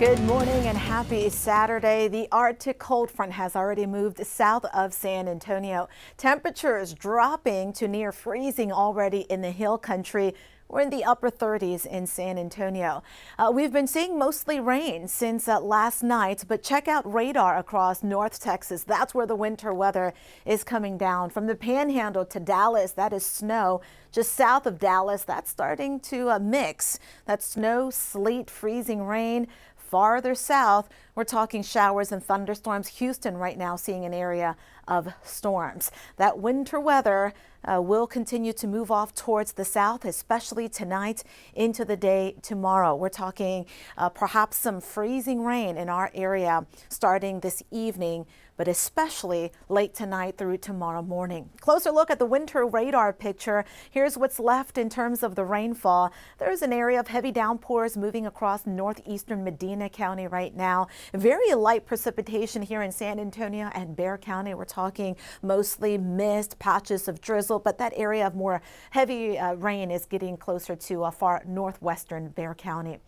Good morning and happy Saturday. The Arctic cold front has already moved south of San Antonio. Temperatures dropping to near freezing already in the hill country. We're in the upper 30s in San Antonio. We've been seeing mostly rain since last night, but check out radar across North Texas. That's where the winter weather is coming down. From the Panhandle to Dallas, that is snow. Just south of Dallas, that's starting to mix. That's snow, sleet, freezing rain. Farther south, we're talking showers and thunderstorms. Houston right now seeing an area of storms. That winter weather will continue to move off towards the south, especially tonight into the day tomorrow. We're talking perhaps some freezing rain in our area starting this evening, but especially late tonight through tomorrow morning. Closer look at the winter radar picture. Here's what's left in terms of the rainfall. There's an area of heavy downpours moving across northeastern Medina County right now. Very light precipitation here in San Antonio and Bexar County. We're talking mostly mist, patches of drizzle, but that area of more heavy rain is getting closer to far northwestern Bexar County.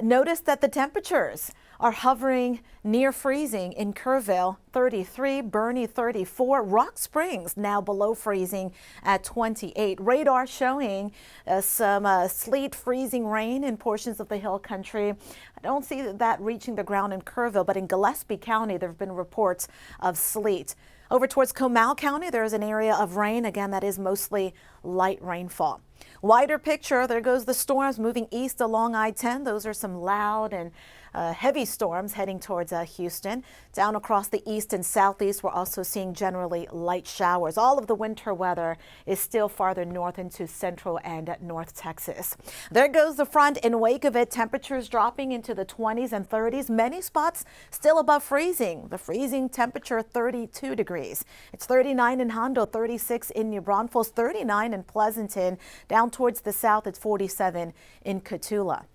Notice that the temperatures are hovering near freezing in Kerrville, 33, Bernie 34, Rock Springs now below freezing at 28. Radar showing some sleet, freezing rain in portions of the hill country. I don't see that reaching the ground in Kerrville, but in Gillespie County there have been reports of sleet. Over towards Comal County, there is an area of rain. Again, that is mostly light rainfall. Wider picture, there goes the storms moving east along I-10. Those are some loud and heavy storms heading towards Houston. Down across the east and southeast, we're also seeing generally light showers. All of the winter weather is still farther north into central and north Texas. There goes the front. In wake of it, temperatures dropping into the 20s and 30s. Many spots still above freezing. The freezing temperature 32 degrees. It's 39 in Hondo, 36 in New Braunfels, 39 in Pleasanton. Down towards the south, it's 47 in Cotulla.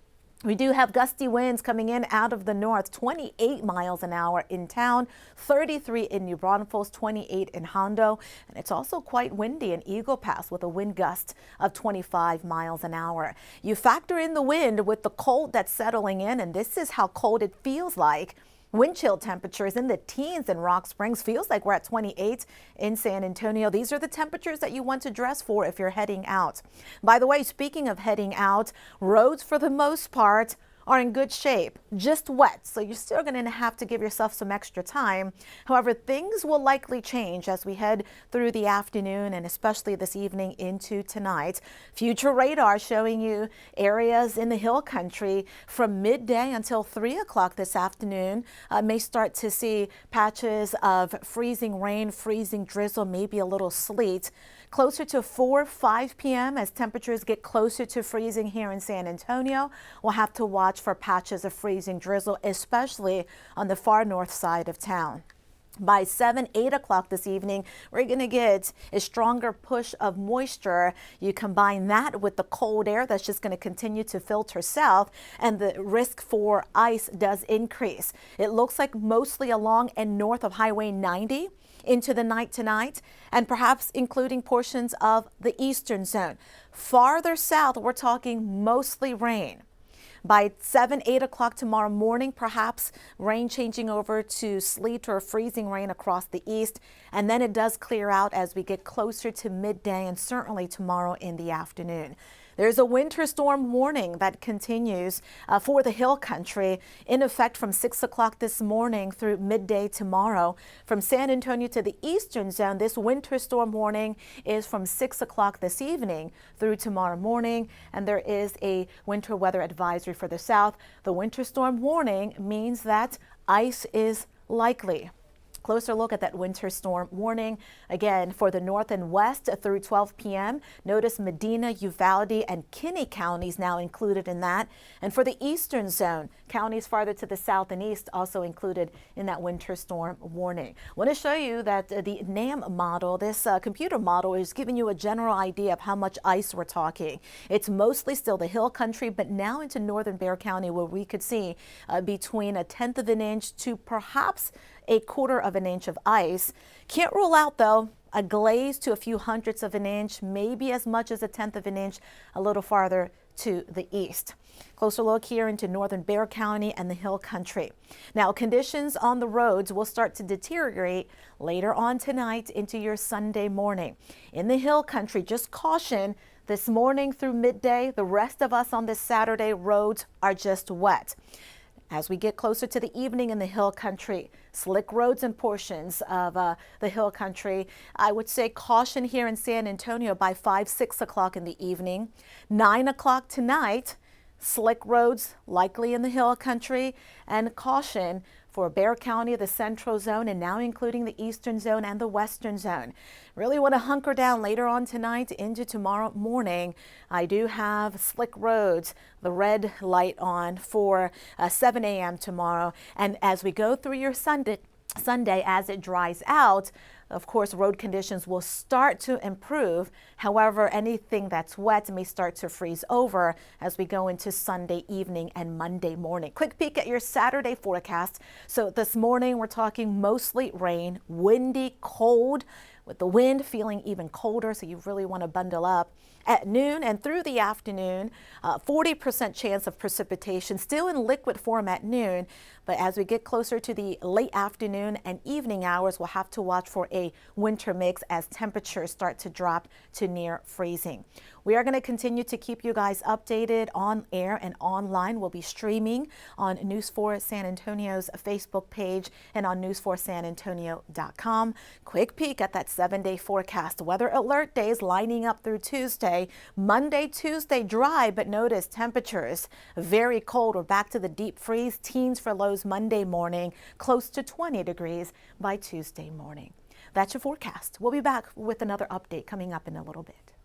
We do have gusty winds coming in out of the north, 28 miles an hour in town, 33 in New Braunfels, 28 in Hondo. And it's also quite windy in Eagle Pass with a wind gust of 25 miles an hour. You factor in the wind with the cold that's settling in, and this is how cold it feels like. Wind chill temperatures in the teens in Rock Springs. Feels like we're at 28 in San Antonio. These are the temperatures that you want to dress for if you're heading out. By the way, speaking of heading out, roads for the most part are in good shape, just wet, so you're still going to have to give yourself some extra time. However, things will likely change as we head through the afternoon and especially this evening into tonight. Future radar showing you areas in the hill country from midday until 3 o'clock this afternoon. May start to see patches of freezing rain, freezing drizzle, maybe a little sleet. Closer to 5 p.m. as temperatures get closer to freezing here in San Antonio, we'll have to watch for patches of freezing drizzle, especially on the far north side of town. By 8 o'clock this evening, we're going to get a stronger push of moisture. You combine that with the cold air that's just going to continue to filter south, and the risk for ice does increase. It looks like mostly along and north of Highway 90 into the night tonight, and perhaps including portions of the eastern zone. Farther south, we're talking mostly rain. By 8 o'clock tomorrow morning, perhaps rain changing over to sleet or freezing rain across the east. And then it does clear out as we get closer to midday and certainly tomorrow in the afternoon. There's a winter storm warning that continues for the hill country in effect from 6 o'clock this morning through midday tomorrow. From San Antonio to the eastern zone, this winter storm warning is from 6 o'clock this evening through tomorrow morning. And there is a winter weather advisory for the south. The winter storm warning means that ice is likely. Closer look at that winter storm warning again for the north and west through 12 p.m. Notice Medina, Uvalde, and Kinney counties now included in that. And for the eastern zone, counties farther to the south and east also included in that winter storm warning. I want to show you that the NAM model, this computer model, is giving you a general idea of how much ice we're talking. It's mostly still the hill country, but now into northern Bexar County where we could see between 1/10 of an inch to perhaps 1/4 of an inch of ice. Can't rule out, though, a glaze to a few hundredths of an inch, maybe as much as 1/10 of an inch a little farther to the east. Closer look here into northern Bexar County and the Hill Country. Now, conditions on the roads will start to deteriorate later on tonight into your Sunday morning. In the Hill Country, just caution this morning through midday. The rest of us on this Saturday, roads are just wet. As we get closer to the evening in the Hill Country, slick roads and portions of the Hill Country, I would say caution here in San Antonio by 5, 6 o'clock in the evening. 9 o'clock tonight, slick roads likely in the Hill Country, and caution for Bexar County, the central zone, and now including the eastern zone and the western zone. Really want to hunker down later on tonight into tomorrow morning. I do have slick roads, the red light on for 7 a.m. tomorrow. And as we go through your Sunday, as it dries out, of course, road conditions will start to improve. However, anything that's wet may start to freeze over as we go into Sunday evening and Monday morning. Quick peek at your Saturday forecast. So this morning, we're talking mostly rain, windy, cold, with the wind feeling even colder, so you really want to bundle up. At noon and through the afternoon, 40% chance of precipitation, still in liquid form at noon. But as we get closer to the late afternoon and evening hours, we'll have to watch for a winter mix as temperatures start to drop to near freezing. We are going to continue to keep you guys updated on air and online. We'll be streaming on News 4 San Antonio's Facebook page and on news4sanantonio.com. Quick peek at that 7-day forecast. Weather alert days lining up through Tuesday. Monday, Tuesday dry, but notice temperatures very cold. We're back to the deep freeze. Teens for lows Monday morning, close to 20 degrees by Tuesday morning. That's your forecast. We'll be back with another update coming up in a little bit.